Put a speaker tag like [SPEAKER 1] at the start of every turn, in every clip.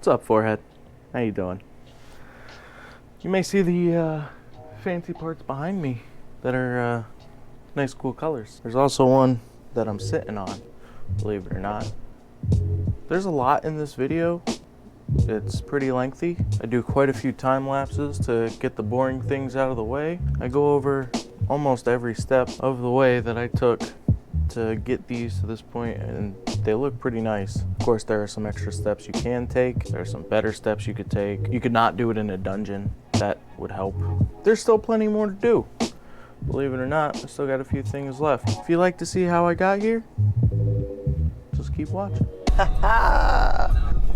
[SPEAKER 1] What's up, forehead? How you doing? You may see the fancy parts behind me that are nice cool colors. There's also one that I'm sitting on, believe it or not. There's a lot in this video. It's pretty lengthy. I do quite a few time lapses to get the boring things out of the way. I go over almost every step of the way that I took to get these to this point, and they look pretty nice. Of course, there are some extra steps you can take. There are some better steps you could take. You could not do it in a dungeon. That would help. There's still plenty more to do. Believe it or not, I still got a few things left. If you'd like to see how I got here, just keep watching.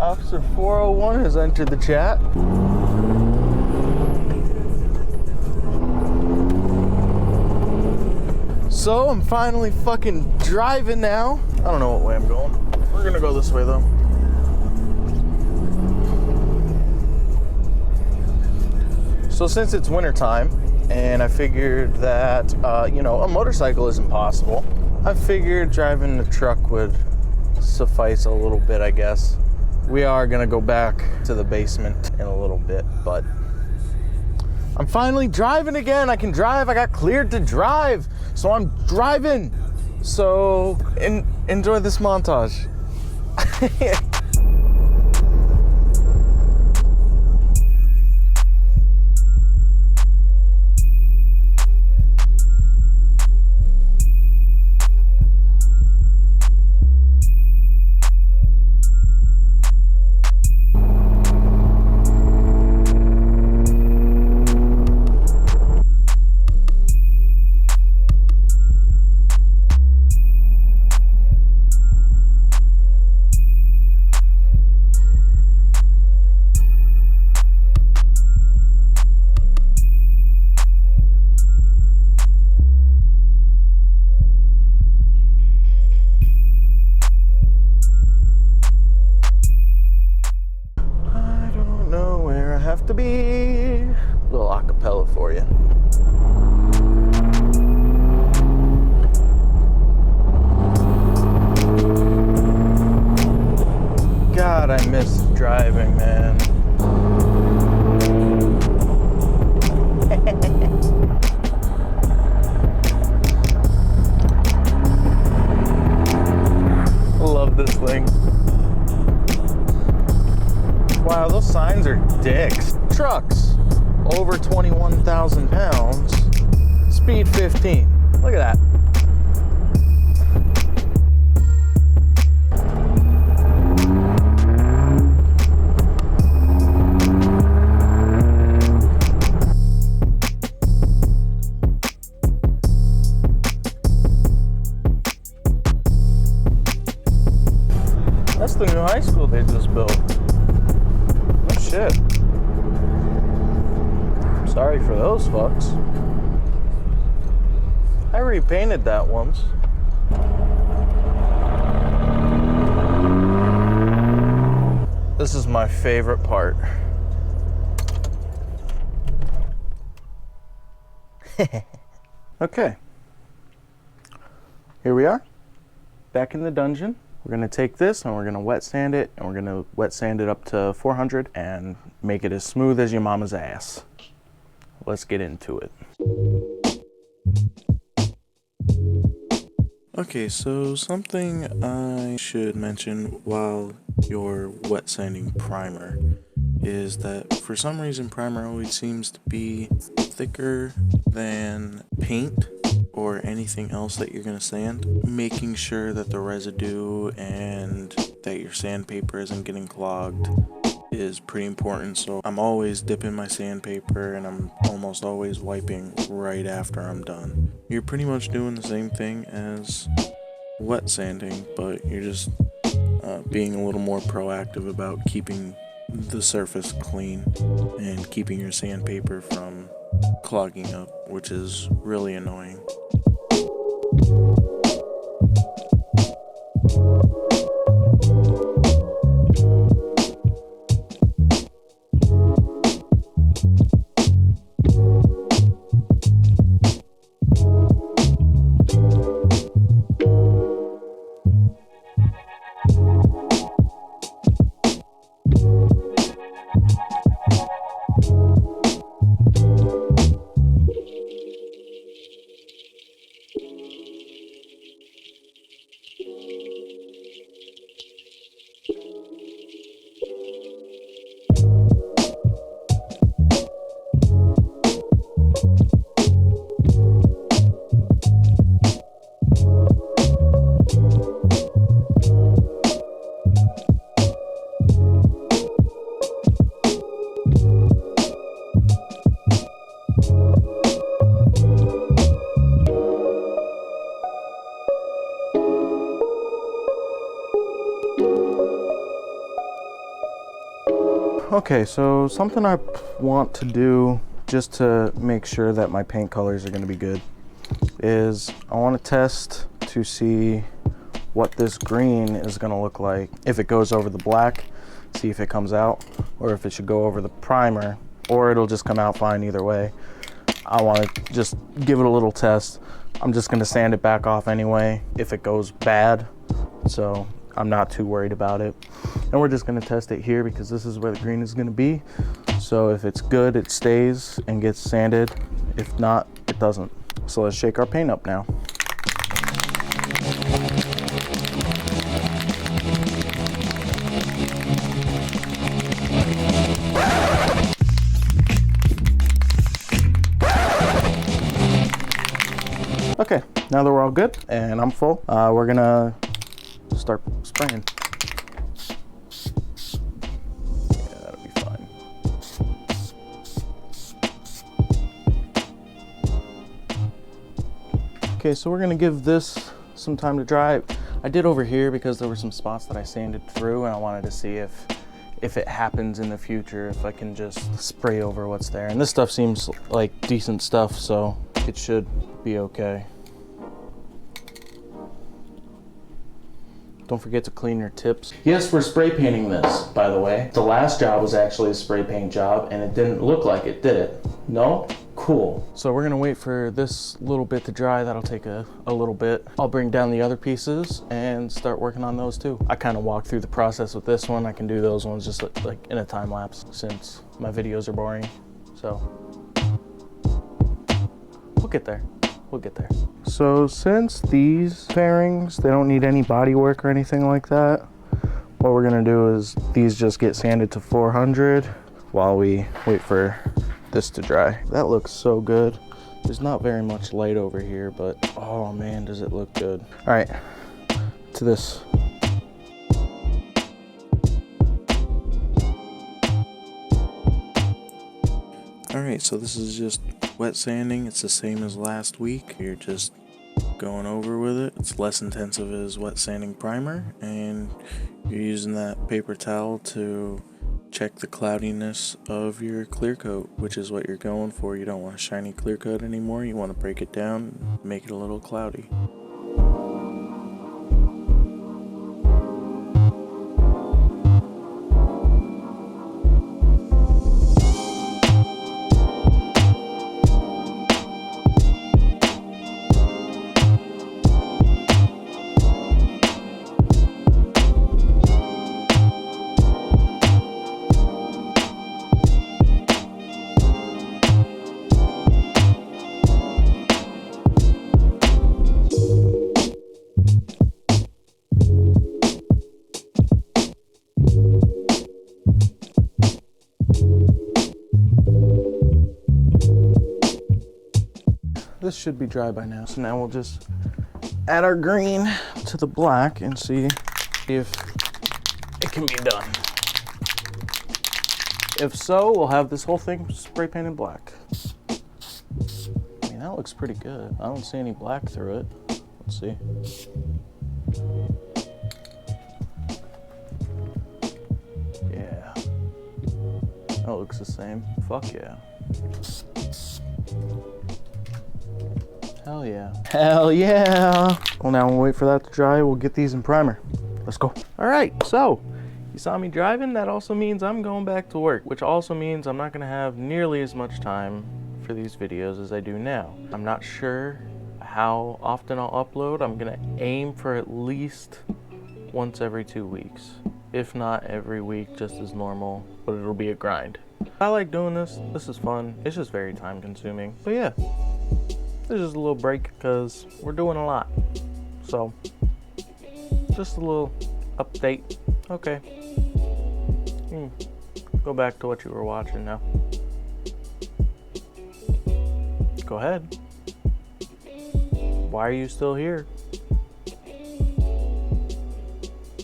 [SPEAKER 1] Officer 401 has entered the chat. So I'm finally fucking driving now. I don't know what way I'm going. We're gonna go this way though. So since it's winter time, and I figured that, you know, a motorcycle isn't possible, I figured driving the truck would suffice a little bit, I guess. We are gonna go back to the basement in a little bit, but I'm finally driving again. I can drive. I got cleared to drive, so I'm driving. So enjoy this montage. To be a little acapella for you. God, I miss driving, man. Love this thing. Wow, those signs are dicks. Trucks over 21,000 pounds, speed 15. Look at that. That's the new high school they just built. Oh shit. Sorry for those fucks. I repainted that once. This is my favorite part. Okay. Here we are. Back in the dungeon. We're gonna take this and we're gonna wet sand it, and we're gonna wet sand it up to 400 and make it as smooth as your mama's ass. Let's get into it. Okay, so something I should mention while you're wet sanding primer is that for some reason primer always seems to be thicker than paint or anything else that you're going to sand. Making sure that the residue and that your sandpaper isn't getting clogged is pretty important. So I'm always dipping my sandpaper and I'm almost always wiping right after I'm done. You're pretty much doing the same thing as wet sanding, but you're just being a little more proactive about keeping the surface clean and keeping your sandpaper from clogging up, which is really annoying. Okay, so something I want to do just to make sure that my paint colors are going to be good is I want to test to see what this green is going to look like if it goes over the black, see if it comes out, or if it should go over the primer, or it'll just come out fine either way. I want to just give it a little test. I'm just going to sand it back off anyway if it goes bad, so I'm not too worried about it. And we're just going to test it here because this is where the green is going to be. So if it's good, it stays and gets sanded. If not, it doesn't. So let's shake our paint up now. Okay, now that we're all good and I'm full, we're gonna start spraying. Yeah, that'll be fine. Okay, so we're gonna give this some time to dry. I did over here because there were some spots that I sanded through and I wanted to see if it happens in the future, if I can just spray over what's there. And this stuff seems like decent stuff, so it should be okay. Don't forget to clean your tips. Yes, we're spray painting this, by the way. The last job was actually a spray paint job and it didn't look like it, did it? No? Cool. So we're gonna wait for this little bit to dry. That'll take a little bit. I'll bring down the other pieces and start working on those too. I kind of walked through the process with this one. I can do those ones just like in a time lapse since my videos are boring. So we'll get there. We'll get there. So since these fairings, they don't need any body work or anything like that, what we're gonna do is these just get sanded to 400 while we wait for this to dry. That looks so good. There's not very much light over here, but oh man, does it look good. All right, to this. All right, so this is just wet sanding. It's the same as last week. You're just going over with it. It's less intensive as wet sanding primer, and you're using that paper towel to check the cloudiness of your clear coat, which is what you're going for. You don't want a shiny clear coat anymore. You want to break it down, make it a little cloudy. This should be dry by now. So now we'll just add our green to the black and see if it can be done. If so, we'll have this whole thing spray painted black. I mean, that looks pretty good. I don't see any black through it. Let's see. Yeah. That looks the same. Fuck yeah. Hell yeah. Hell yeah. Well, now we'll wait for that to dry. We'll get these in primer. Let's go. All right, so you saw me driving. That also means I'm going back to work, which also means I'm not gonna have nearly as much time for these videos as I do now. I'm not sure how often I'll upload. I'm gonna aim for at least once every 2 weeks, if not every week, just as normal, but it'll be a grind. I like doing this. This is fun. It's just very time consuming, but yeah. This is a little break because we're doing a lot. So, just a little update. Okay. Go back to what you were watching now. Go ahead. Why are you still here?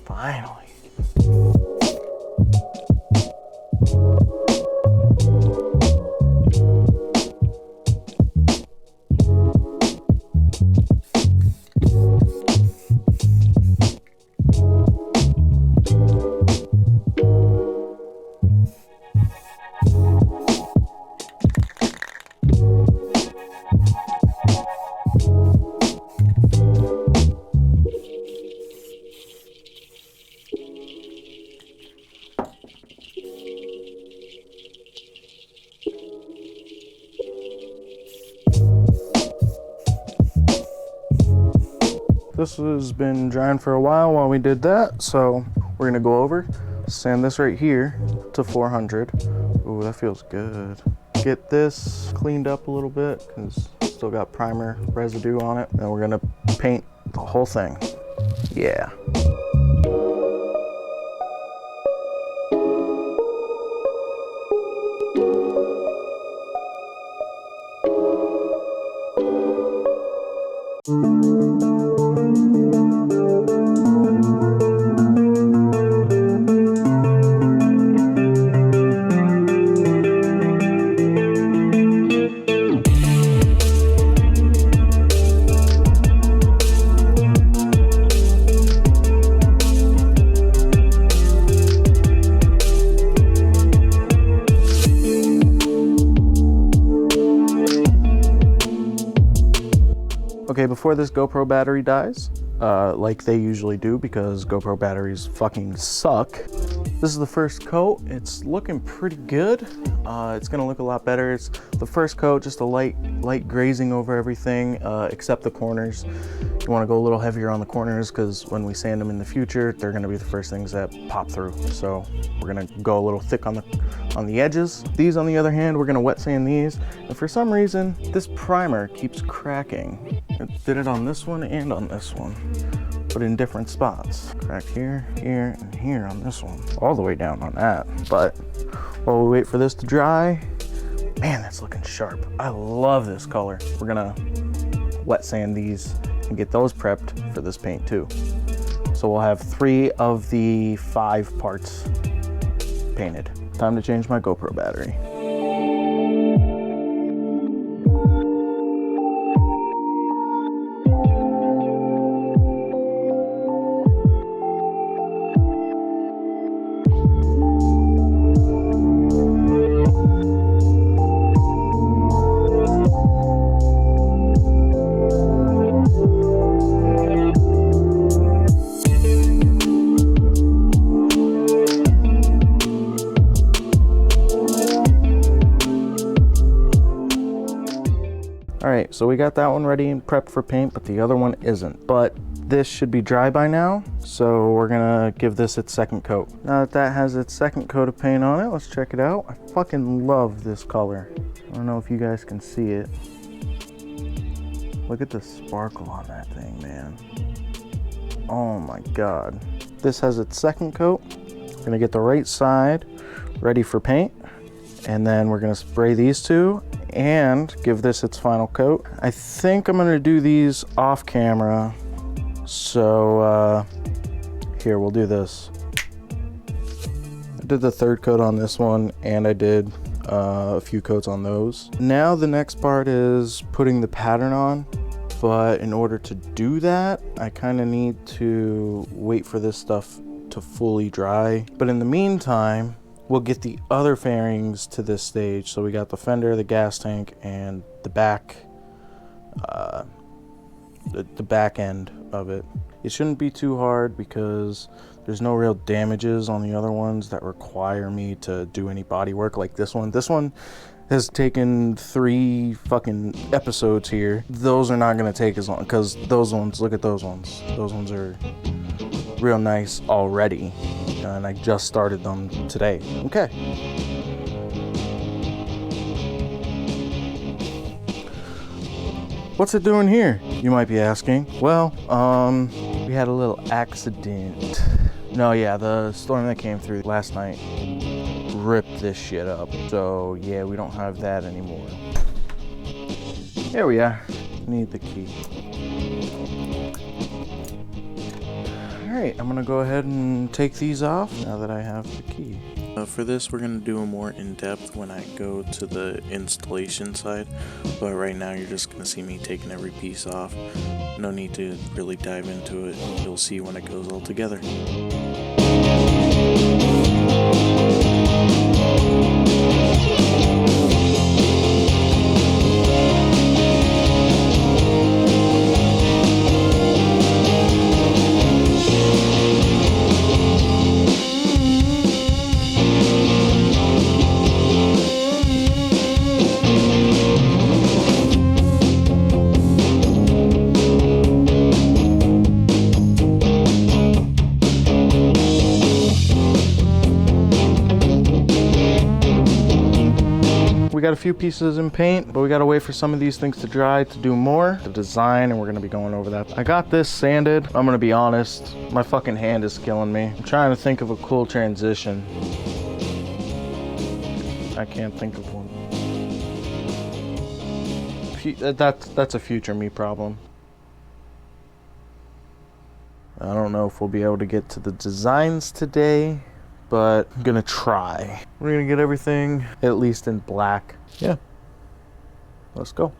[SPEAKER 1] Finally. this has been drying for a while we did that, so we're gonna go over, sand this right here to 400. Ooh, that feels good. Get this cleaned up a little bit because still got primer residue on it. And we're gonna paint the whole thing. Yeah. Okay, before this GoPro battery dies, like they usually do because GoPro batteries fucking suck, this is the first coat. It's looking pretty good. It's gonna look a lot better. It's the first coat, just a light grazing over everything, except the corners. You wanna go a little heavier on the corners because when we sand them in the future, they're gonna be the first things that pop through. So we're gonna go a little thick on the edges. These, on the other hand, we're gonna wet sand these. And for some reason, this primer keeps cracking. I did it on this one and on this one, but in different spots. Crack here, here, and here on this one. All the way down on that. But while we wait for this to dry, man, that's looking sharp. I love this color. We're gonna wet sand these and get those prepped for this paint too. So we'll have 3 of the 5 parts painted. Time to change my GoPro battery. All right, so we got that one ready and prepped for paint, but the other one isn't. But this should be dry by now, so we're gonna give this its second coat. Now that that has its second coat of paint on it, let's check it out. I fucking love this color. I don't know if you guys can see it. Look at the sparkle on that thing, man. Oh my God. This has its second coat. We're gonna get the right side ready for paint, and then we're gonna spray these two and give this its final coat. I think I'm gonna do these off camera. So here, we'll do this. I did the third coat on this one, and I did a few coats on those. Now the next part is putting the pattern on, but in order to do that, I kind of need to wait for this stuff to fully dry. But in the meantime, we'll get the other fairings to this stage. So we got the fender, the gas tank, and the back, the back end of it. It shouldn't be too hard because there's no real damages on the other ones that require me to do any body work like this one. This one has taken 3 fucking episodes here. Those are not gonna take as long because those ones, look at those ones. Those ones are real nice already, and I just started them today. Okay. What's it doing here, you might be asking? Well, we had a little accident. No, yeah, the storm that came through last night ripped this shit up. So yeah, we don't have that anymore. Here we are. Need the key. Alright, I'm gonna go ahead and take these off now that I have the key. For this, we're gonna do a more in-depth when I go to the installation side, but right now you're just gonna see me taking every piece off. No need to really dive into it. You'll see when it goes all together. We got a few pieces in paint, but we gotta wait for some of these things to dry to do more. The design, and we're gonna be going over that. I got this sanded. I'm gonna be honest, my fucking hand is killing me. I'm trying to think of a cool transition. I can't think of one. That's a future me problem. I don't know if we'll be able to get to the designs today, but I'm gonna try. We're gonna get everything at least in black. Yeah, let's go.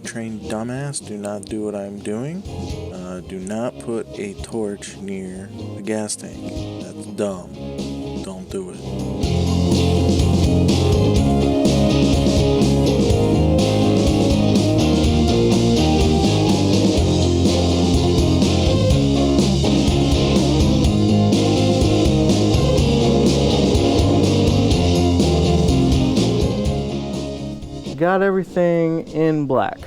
[SPEAKER 1] Trained dumbass, do not do what I'm doing. Do not put a torch near a gas tank. That's dumb. Don't do it. Got everything in black,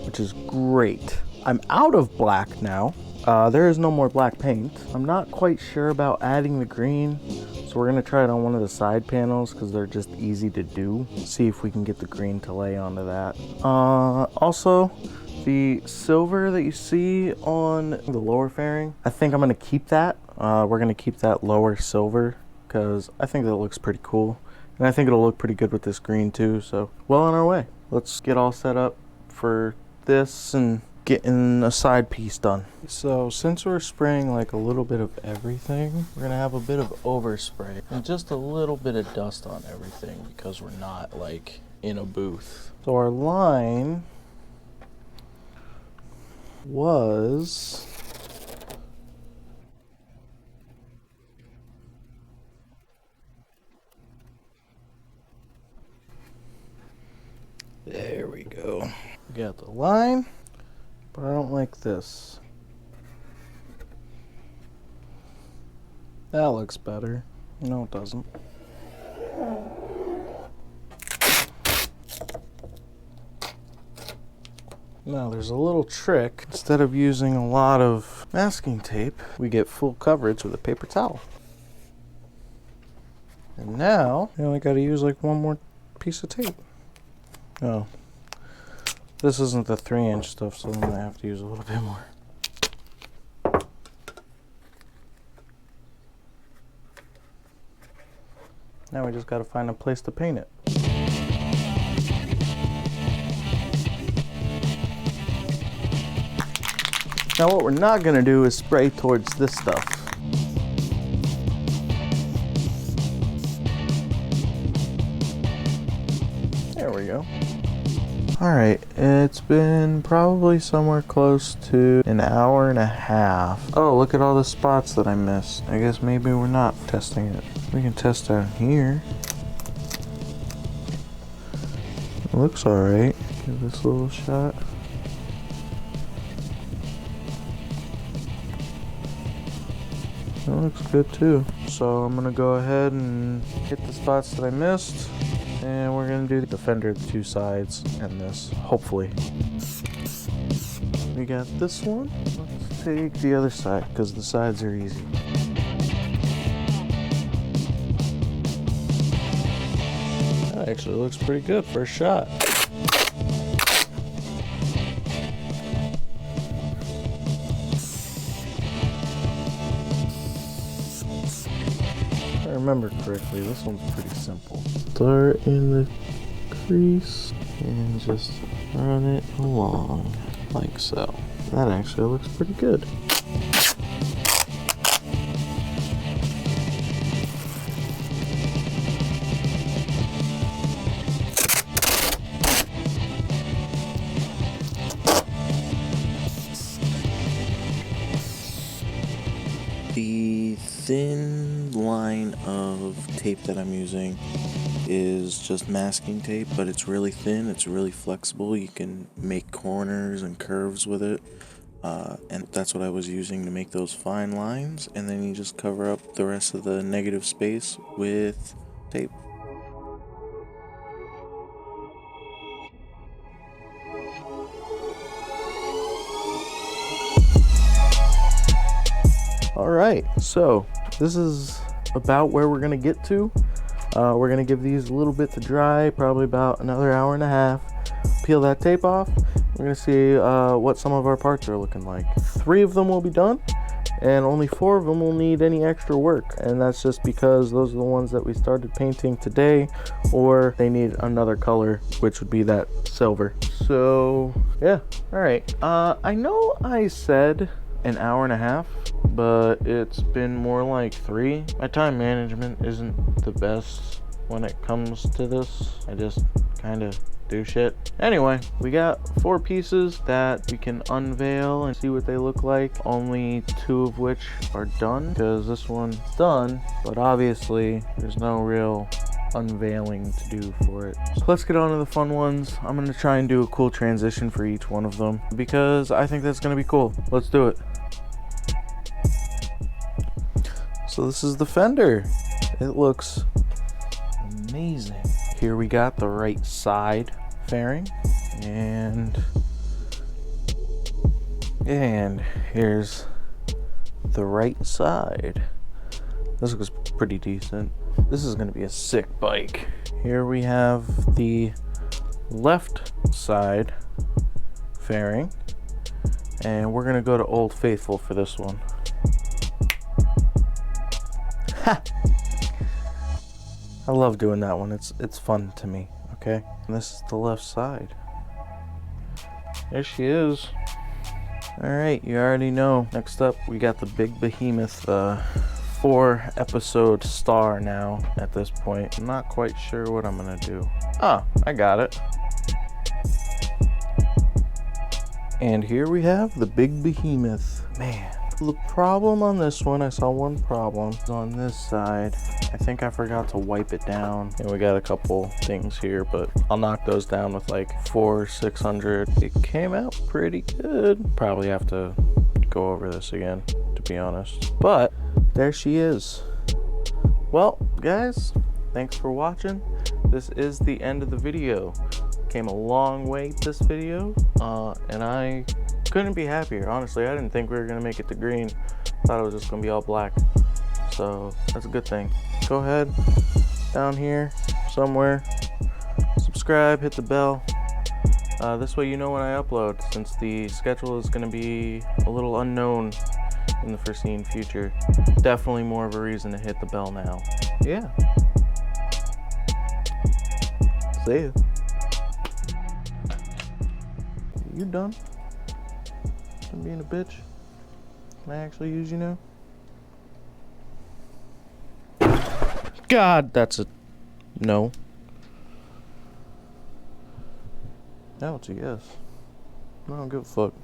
[SPEAKER 1] which is great. I'm out of black now. There is no more black paint. I'm not quite sure about adding the green, so we're gonna try it on one of the side panels because they're just easy to do. See if we can get the green to lay onto that. Also, the silver that you see on the lower fairing, I think I'm gonna keep that. We're gonna keep that lower silver because I think that looks pretty cool. And I think it'll look pretty good with this green too, so well on our way. Let's get all set up for this and getting a side piece done. So since we're spraying like a little bit of everything, we're gonna have a bit of overspray and just a little bit of dust on everything because we're not like in a booth. So our line was there we go. We got the line, but I don't like this. That looks better. No, it doesn't. Now there's a little trick. Instead of using a lot of masking tape, we get full coverage with a paper towel. And now, we only gotta use like one more piece of tape. Oh, this isn't the 3-inch stuff, so I'm gonna have to use a little bit more. Now we just gotta find a place to paint it. Now what we're not gonna do is spray towards this stuff. There we go. Alright, it's been probably somewhere close to an hour and a half. Oh, look at all the spots that I missed. I guess maybe we're not testing it. We can test down here. It looks alright. Give this a little shot. That looks good too. So I'm gonna go ahead and hit the spots that I missed. And we're gonna do the fender, the two sides, and this, hopefully. We got this one. Let's take the other side, because the sides are easy. That actually looks pretty good for a shot. If I remember correctly, this one's pretty simple. Start in the crease and just run it along like so. That actually looks pretty good. The thin line of tape that I'm using is just masking tape, but it's really thin, it's really flexible. You can make corners and curves with it, and that's what I was using to make those fine lines, and then you just cover up the rest of the negative space with tape. Alright, so this is about where we're going to get to. We're going to give these a little bit to dry, probably about another hour and a half. Peel that tape off. We're going to see what some of our parts are looking like. 3 of them will be done, and only 4 of them will need any extra work. And that's just because those are the ones that we started painting today, or they need another color, which would be that silver. So, yeah. Alright. I know I said an hour and a half, but it's been more like 3. My time management isn't the best when it comes to this. I just kind of do shit. Anyway, we got 4 pieces that we can unveil and see what they look like. Only 2 of which are done, because this one's done, but obviously there's no real unveiling to do for it. So let's get on to the fun ones. I'm gonna try and do a cool transition for each one of them, because I think that's gonna be cool. Let's do it. So this is the fender. It looks amazing. Here we got the right side fairing, and here's the right side. This looks pretty decent. This is gonna be a sick bike. Here we have the left side fairing, and we're gonna go to Old Faithful for this one. Ha! I love doing that one. It's fun to me. Okay, and this is the left side. There she is. All right, you already know. Next up, we got the big behemoth, 4-episode star now. At this point, I'm not quite sure what I'm gonna do. Ah, I got it. And here we have the big behemoth. Man. The problem on this one, I saw one problem on this side. I think I forgot to wipe it down, and we got a couple things here, but I'll knock those down with like 400-600. It came out pretty good. Probably have to go over this again, to be honest, but there she is. Well, guys, thanks for watching. This is the end of the video. Came a long way this video, and I couldn't be happier. Honestly, I didn't think we were gonna make it to green. Thought it was just gonna be all black, so that's a good thing. Go ahead down here somewhere, subscribe, hit the bell. This way you know when I upload, since the schedule is gonna be a little unknown in the foreseen future. Definitely more of a reason to hit the bell now. Yeah, see ya. You done? I'm being a bitch. Can I actually use you now? God, that's a no. Now it's a yes. I don't give a fuck.